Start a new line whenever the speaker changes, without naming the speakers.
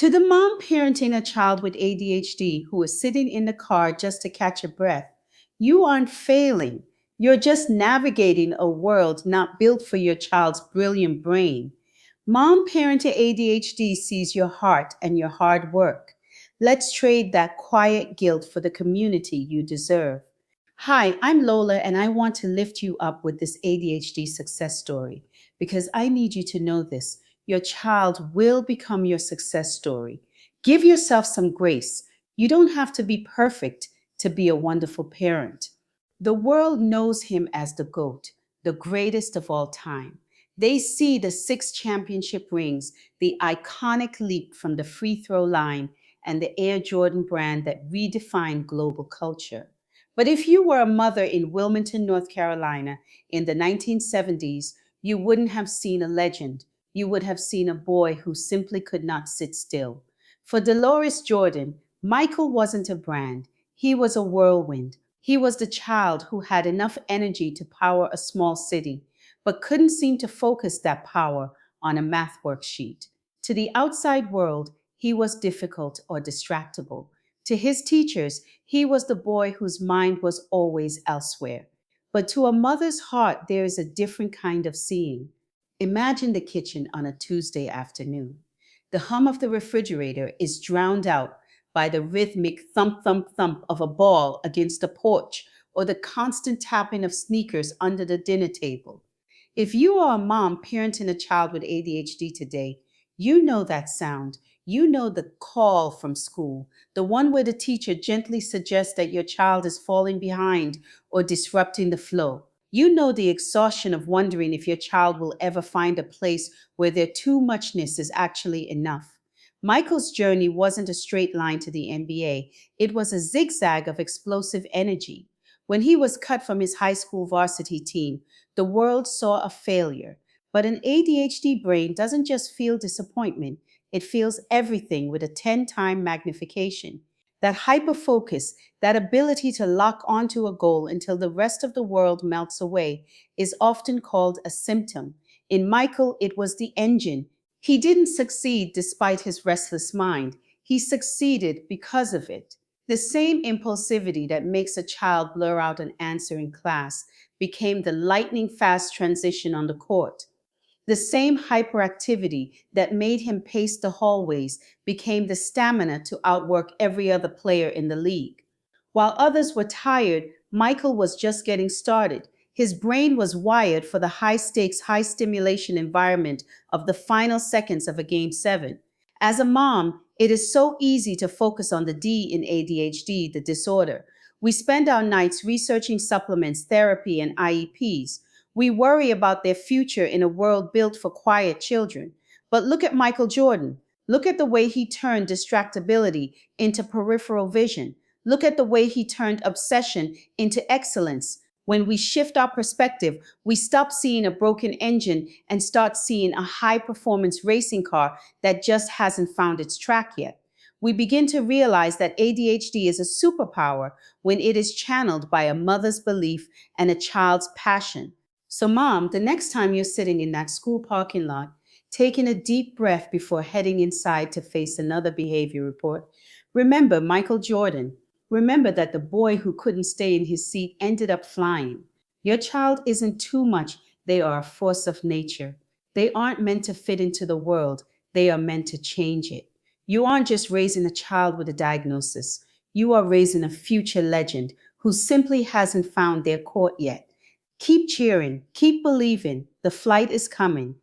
To the mom parenting a child with ADHD who is sitting in the car just to catch a breath, you aren't failing. You're just navigating a world not built for your child's brilliant brain. Mom parenting ADHD sees your heart and your hard work. Let's trade that quiet guilt for the community you deserve. Hi, I'm Lola, and I want to lift you up with this ADHD success story because I need you to know this. Your child will become your success story. Give yourself some grace. You don't have to be perfect to be a wonderful parent. The world knows him as the GOAT, the greatest of all time. They see the 6 championship rings, the iconic leap from the free throw line, and the Air Jordan brand that redefined global culture. But if you were a mother in Wilmington, North Carolina in the 1970s, you wouldn't have seen a legend. You would have seen a boy who simply could not sit still. For Dolores Jordan, Michael wasn't a brand, he was a whirlwind. He was the child who had enough energy to power a small city, but couldn't seem to focus that power on a math worksheet. To the outside world, he was difficult or distractible. To his teachers, he was the boy whose mind was always elsewhere. But to a mother's heart, there is a different kind of seeing. Imagine the kitchen on a Tuesday afternoon. The hum of the refrigerator is drowned out by the rhythmic thump, thump, thump of a ball against the porch or the constant tapping of sneakers under the dinner table. If you are a mom parenting a child with ADHD today, you know that sound. You know the call from school, the one where the teacher gently suggests that your child is falling behind or disrupting the flow. You know the exhaustion of wondering if your child will ever find a place where their too muchness is actually enough. Michael's journey wasn't a straight line to the NBA, it was a zigzag of explosive energy. When he was cut from his high school varsity team, the world saw a failure. But an ADHD brain doesn't just feel disappointment, it feels everything with a 10-time magnification. That hyperfocus, that ability to lock onto a goal until the rest of the world melts away, is often called a symptom. In Michael, it was the engine. He didn't succeed despite his restless mind, he succeeded because of it. The same impulsivity that makes a child blur out an answer in class became the lightning fast transition on the court. The same hyperactivity that made him pace the hallways became the stamina to outwork every other player in the league. While others were tired, Michael was just getting started. His brain was wired for the high stakes, high stimulation environment of the final seconds of a game 7. As a mom, it is so easy to focus on the D in ADHD, the disorder. We spend our nights researching supplements, therapy, and IEPs. We worry about their future in a world built for quiet children. But look at Michael Jordan. Look at the way he turned distractibility into peripheral vision. Look at the way he turned obsession into excellence. When we shift our perspective, we stop seeing a broken engine and start seeing a high performance racing car that just hasn't found its track yet. We begin to realize that ADHD is a superpower when it is channeled by a mother's belief and a child's passion. So, mom, the next time you're sitting in that school parking lot, taking a deep breath before heading inside to face another behavior report, remember Michael Jordan. Remember that the boy who couldn't stay in his seat ended up flying. Your child isn't too much, they are a force of nature. They aren't meant to fit into the world, they are meant to change it. You aren't just raising a child with a diagnosis, you are raising a future legend who simply hasn't found their court yet. Keep cheering, keep believing. The flight is coming.